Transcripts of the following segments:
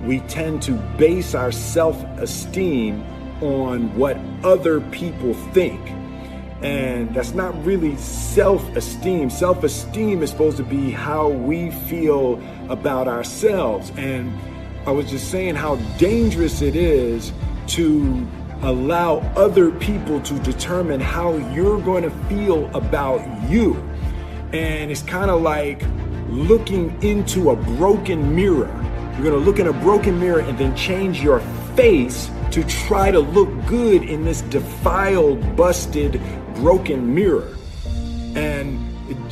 we tend to base our self-esteem on what other people think. And that's not really self-esteem. Self-esteem is supposed to be how we feel about ourselves. And I was just saying how dangerous it is to allow other people to determine how you're going to feel about you. And it's kind of like looking into a broken mirror. You're going to look in a broken mirror and then change your face to try to look good in this defiled, busted, broken mirror. And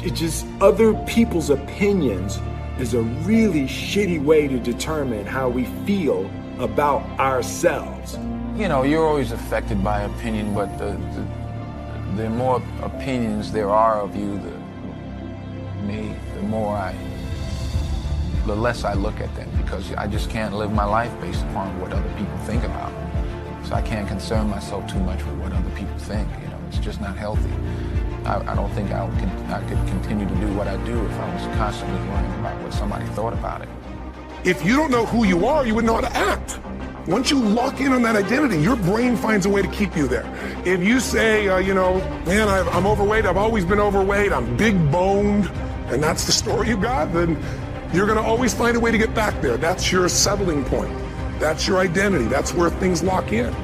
it just, other people's opinions is a really shitty way to determine how we feel about ourselves. You know, you're always affected by opinion, but the more opinions there are of you, the less I look at them, because I just can't live my life based upon what other people think about me. So I can't concern myself too much with what other people think. You know, it's just not healthy. I don't think I could continue to do what I do if I was constantly worrying about what somebody thought about it. If you don't know who you are, you wouldn't know how to act. Once you lock in on that identity, your brain finds a way to keep you there. If you say, you know, man, I'm overweight, I've always been overweight, I'm big boned, and that's the story you got, then you're gonna always find a way to get back there. That's your settling point. That's your identity. That's where things lock in.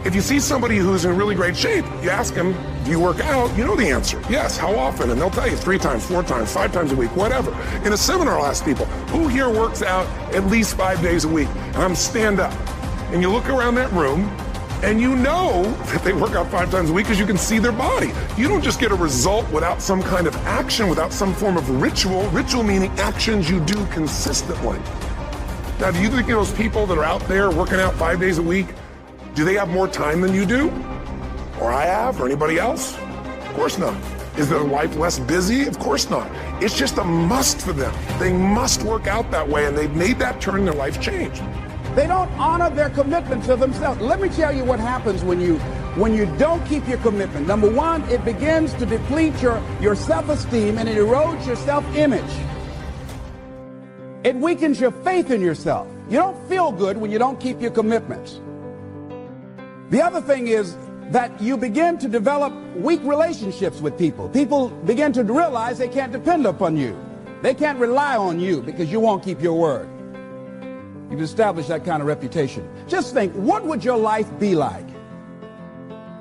If you see somebody who's in really great shape, you ask them, do you work out? You know the answer. Yes, how often? And they'll tell you 3 times, 4 times, 5 times a week, whatever. In a seminar, I'll ask people, who here works out at least 5 days a week? And I'm stand up. And you look around that room, and you know that they work out 5 times a week because you can see their body. You don't just get a result without some kind of action, without some form of ritual. Ritual meaning actions you do consistently. Now, do you think those people that are out there working out 5 days a week, do they have more time than you do? Or I have, or anybody else? Of course not. Is their life less busy? Of course not. It's just a must for them. They must work out that way, and they've made that turn in their life change. They don't honor their commitment to themselves. Let me tell you what happens when you don't keep your commitment. Number one, it begins to deplete your self-esteem, and it erodes your self-image. It weakens your faith in yourself. You don't feel good when you don't keep your commitments. The other thing is that you begin to develop weak relationships with people. People begin to realize they can't depend upon you. They can't rely on you because you won't keep your word. You've established that kind of reputation. Just think, what would your life be like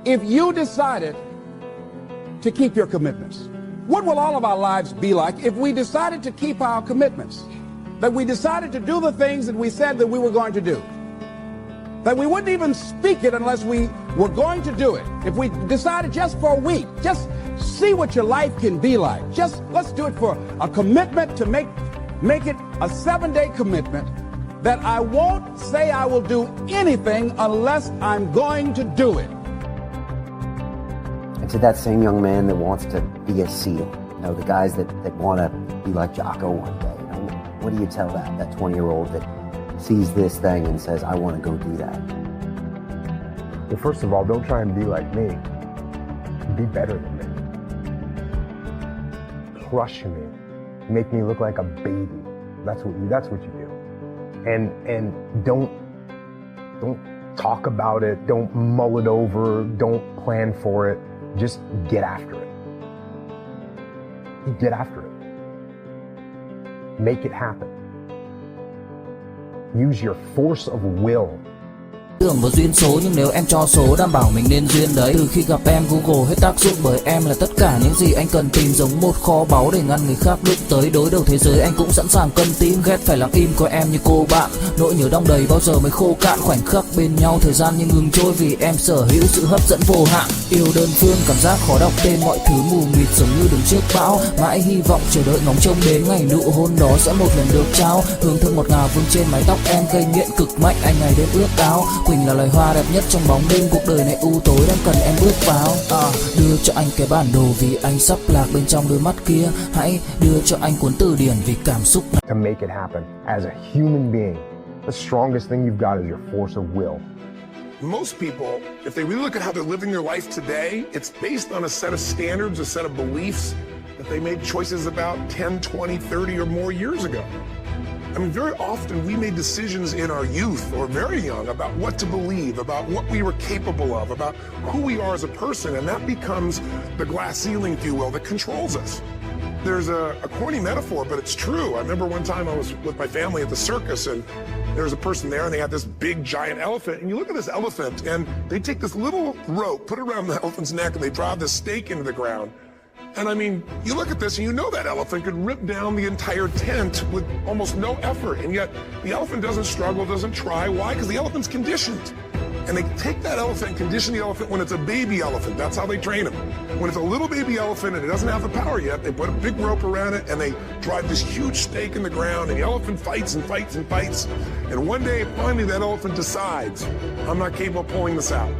if you decided to keep your commitments? What will all of our lives be like if we decided to keep our commitments? That we decided to do the things that we said that we were going to do. That we wouldn't even speak it unless we were going to do it. If we decided just for a week, just see what your life can be like. Just let's do it for a commitment to make it a 7-day commitment that I won't say I will do anything unless I'm going to do it. And to that same young man that wants to be a SEAL, you know, the guys that want to be like Jocko one day, you know, what do you tell that 20-year-old that sees this thing and says, I want to go do that? Well, first of all, don't try and be like me. Be better than me. Crush me. Make me look like a baby. That's what you do. And don't talk about it. Don't mull it over. Don't plan for it. Just get after it. Get after it. Make it happen. Use your force of will. Tưởng vào duyên số, nhưng nếu em cho số đảm bảo mình nên duyên đấy. Từ khi gặp em, Google hết tác dụng bởi em là tất cả những gì anh cần tìm, giống một kho báu để ngăn người khác đụng tới. Đối đầu thế giới anh cũng sẵn sàng cân tím, ghét phải lặng im coi em như cô bạn. Nỗi nhớ đong đầy bao giờ mới khô cạn, khoảnh khắc bên nhau thời gian như ngừng trôi vì em sở hữu sự hấp dẫn vô hạn. Yêu đơn phương cảm giác khó đọc tên, mọi thứ mù mịt giống như đứng trước bão. Mãi hy vọng chờ đợi ngóng trông đến ngày nụ hôn đó sẽ một lần được trao. Hương thơm ngọt ngào vương trên mái tóc em, gây nghiện cực mạnh anh ngày đêm ước áo. Quỳnh là loài hoa đẹp nhất trong bóng đêm, cuộc đời này u tối đang cần em bước vào. Đưa cho anh cái bản đồ vì anh sắp lạc bên trong đôi mắt kia. Hãy đưa cho anh cuốn từ điển vì cảm xúc này. To make it happen as a human being, the strongest thing you've got is your force of will. Most people, if they really look at how they're living their life today, it's based on a set of standards, a set of beliefs that they made choices about 10, 20, 30 or more years ago. I mean, very often we made decisions in our youth or very young about what to believe, about what we were capable of, about who we are as a person, and that becomes the glass ceiling, if you will, that controls us. There's a corny metaphor, but it's true. I remember one time I was with my family at the circus, and there was a person there, and they had this big, giant elephant. And you look at this elephant, and they take this little rope, put it around the elephant's neck, and they drive this stake into the ground. And I mean, you look at this, and you know that elephant could rip down the entire tent with almost no effort. And yet, the elephant doesn't struggle, doesn't try. Why? Because the elephant's conditioned. And they take that elephant and condition the elephant when it's a baby elephant. That's how they train him. When it's a little baby elephant and it doesn't have the power yet, they put a big rope around it and they drive this huge stake in the ground, and the elephant fights and fights and fights. And one day, finally, that elephant decides, I'm not capable of pulling this out.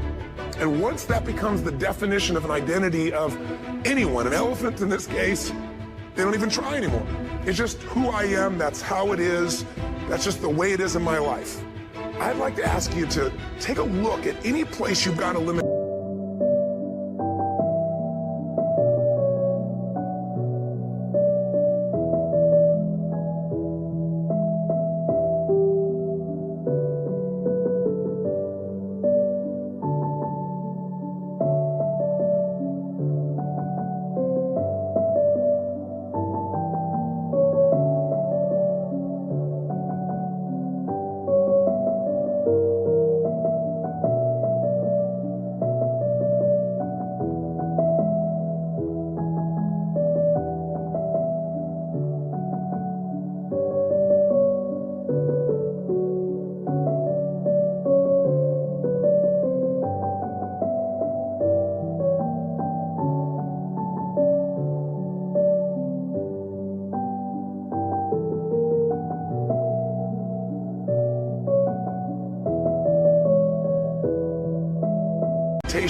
And once that becomes the definition of an identity of anyone, an elephant in this case, they don't even try anymore. It's just who I am, that's how it is, that's just the way it is in my life. I'd like to ask you to take a look at any place you've got a limit.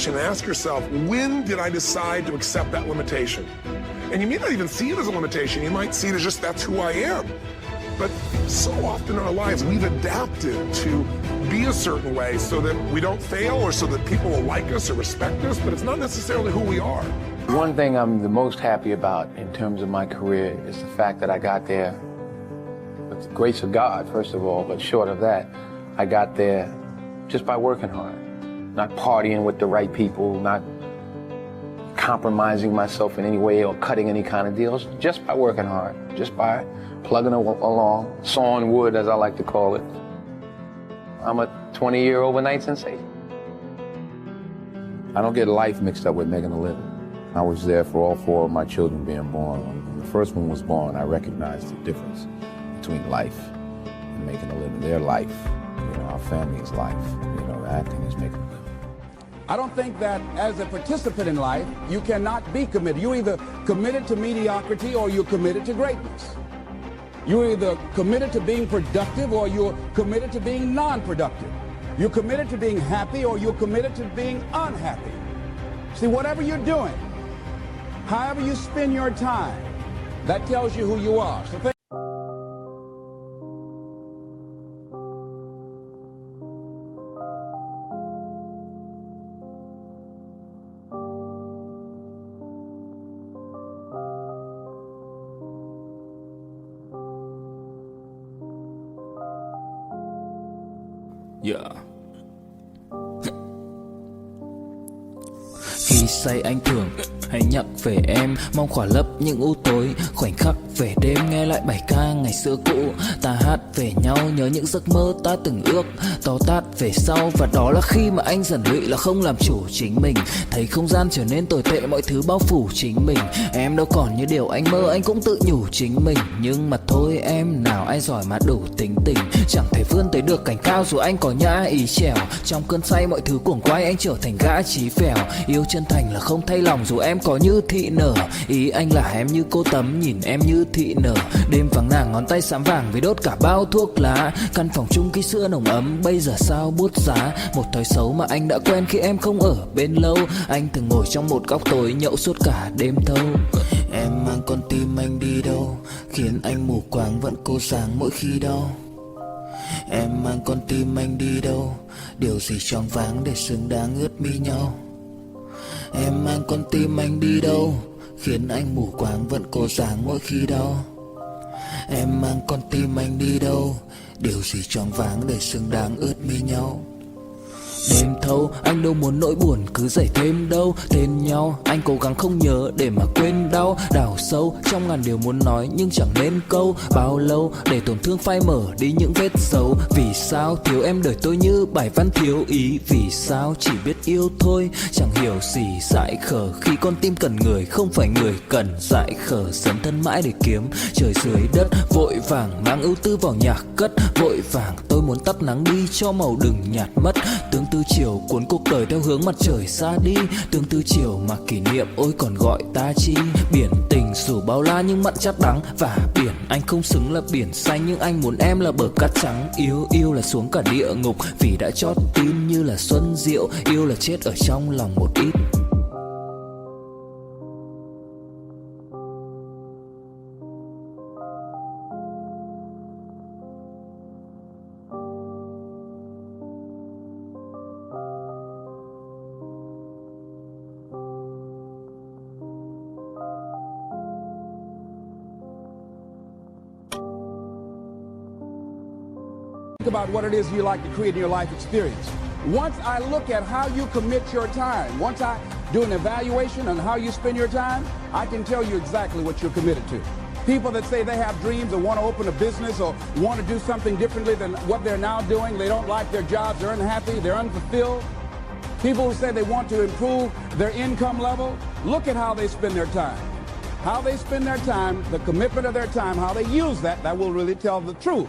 And ask yourself, when did I decide to accept that limitation? And you may not even see it as a limitation. You might see it as just, that's who I am. But so often in our lives, we've adapted to be a certain way so that we don't fail or so that people will like us or respect us, but it's not necessarily who we are. One thing I'm the most happy about in terms of my career is the fact that I got there with the grace of God, first of all, but short of that, I got there just by working hard. Not partying with the right people, not compromising myself in any way or cutting any kind of deals, just by working hard, just by plugging along, sawing wood, as I like to call it. I'm a 20-year overnight sensation. I don't get life mixed up with making a living. I was there for all 4 of my children being born. When the first one was born, I recognized the difference between life and making a living. Their life, our family's life, acting is making a living. I don't think that as a participant in life, you cannot be committed. You're either committed to mediocrity or you're committed to greatness. You're either committed to being productive or you're committed to being non-productive. You're committed to being happy or you're committed to being unhappy. See, whatever you're doing, however you spend your time, that tells you who you are. So Khi say anh thường hay nhắc về em, mong khỏa lấp những u tối khoảnh khắc về đêm. Nghe lại bài ca ngày xưa cũ, ta hát về nhau, nhớ những giấc mơ ta từng ước, to tát về sau. Và đó là khi mà anh dần lụy là không làm chủ chính mình, thấy không gian trở nên tồi tệ, mọi thứ bao phủ chính mình. Em đâu còn như điều anh mơ, anh cũng tự nhủ chính mình. Nhưng mà thôi em, nào ai giỏi mà đủ tính tình, chẳng thể vươn tới được cảnh cao dù anh có nhã ý trèo. Trong cơn say mọi thứ cuồng quay, anh trở thành gã chí phèo. Yêu chân thành là không thay lòng dù em có như thị nở. Ý anh là em như cô Tấm, nhìn em như thị nở. Đêm vắng nàng ngón tay xám vàng vì đốt cả bao thuốc lá. Căn phòng chung ký xưa nồng ấm, bây giờ sao bút giá. Một thói xấu mà anh đã quen khi em không ở bên lâu. Anh thường ngồi trong một góc tối nhậu suốt cả đêm thâu. Em mang con tim anh đi đâu, khiến anh mù quáng vẫn cố sáng mỗi khi đau. Em mang con tim anh đi đâu, điều gì choáng váng để xứng đáng ướt mi nhau. Em mang con tim anh đi đâu, khiến anh mù quáng vẫn cố sáng mỗi khi đau. Em mang con tim anh đi đâu, điều gì choáng váng để xứng đáng ướt mi nhau. Đêm thâu anh đâu muốn nỗi buồn cứ dậy thêm đâu. Tên nhau anh cố gắng không nhớ để mà quên đau. Đào sâu trong ngàn điều muốn nói nhưng chẳng nên câu. Bao lâu để tổn thương phai mở đi những vết dấu. Vì sao thiếu em đời tôi như bài văn thiếu ý. Vì sao chỉ biết yêu thôi chẳng hiểu gì dại khờ. Khi con tim cần người không phải người cần dại khờ. Dấn thân mãi để kiếm trời dưới đất. Vội vàng mang ưu tư vào nhạc cất. Vội vàng tôi muốn tắt nắng đi cho màu đừng nhạt mất. Tương tư chiều cuốn cuộc đời theo hướng mặt trời xa đi. Tương tư chiều mà kỷ niệm ôi còn gọi ta chi. Biển tình dù bao la nhưng mặn chát đắng. Và biển anh không xứng là biển xanh nhưng anh muốn em là bờ cát trắng. Yêu là xuống cả địa ngục vì đã chót tin như là xuân diệu. Yêu là chết ở trong lòng một ít. About what it is you like to create in your life experience. Once I look at how you commit your time, once I do an evaluation on how you spend your time, I can tell you exactly what you're committed to. People that say they have dreams or want to open a business or want to do something differently than what they're now doing, they don't like their jobs, they're unhappy, they're unfulfilled. People who say they want to improve their income level, look at how they spend their time. How they spend their time, the commitment of their time, how they use that will really tell the truth.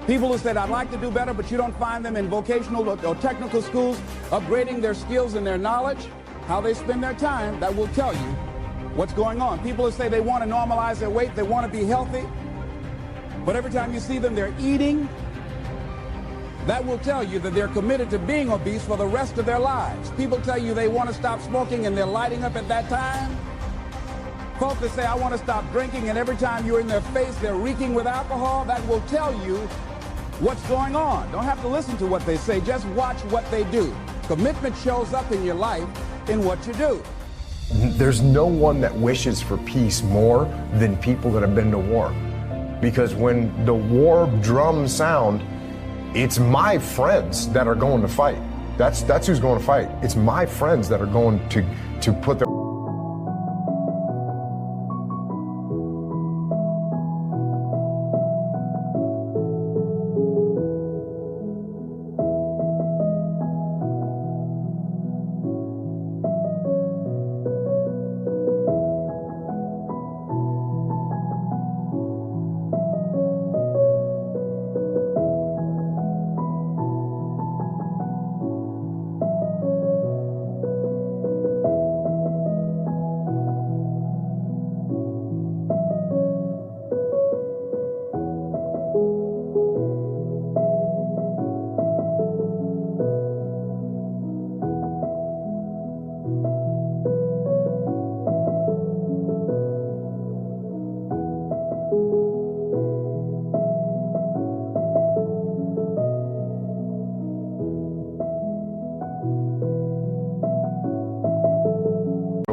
People who said, I'd like to do better, but you don't find them in vocational or technical schools, upgrading their skills and their knowledge, how they spend their time, that will tell you what's going on. People who say they want to normalize their weight, they want to be healthy, but every time you see them, they're eating, that will tell you that they're committed to being obese for the rest of their lives. People tell you they want to stop smoking and they're lighting up at that time. Folks that say, I want to stop drinking, and every time you're in their face, they're reeking with alcohol, that will tell you what's going on. Don't have to listen to what they say, just watch what they do. Commitment shows up in your life in what you do. There's no one that wishes for peace more than people that have been to war. Because when the war drums sound, it's my friends that are going to fight. That's who's going to fight. It's my friends that are going to put their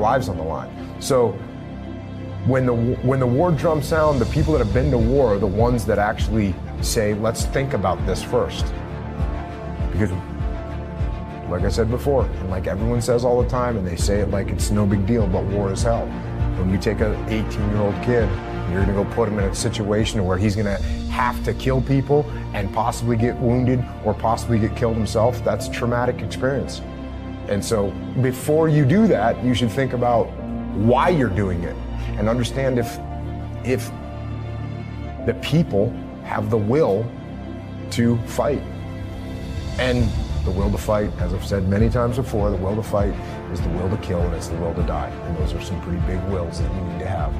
lives on the line. So when the war drums sound, the people that have been to war are the ones that actually say, let's think about this first. Because like I said before, and like everyone says all the time, and they say it like it's no big deal, but war is hell. When you take an 18-year-old kid, you're gonna go put him in a situation where he's gonna have to kill people and possibly get wounded or possibly get killed himself, that's a traumatic experience. And so before you do that, you should think about why you're doing it and understand if the people have the will to fight. And the will to fight, as I've said many times before, the will to fight is the will to kill and it's the will to die. And those are some pretty big wills that you need to have.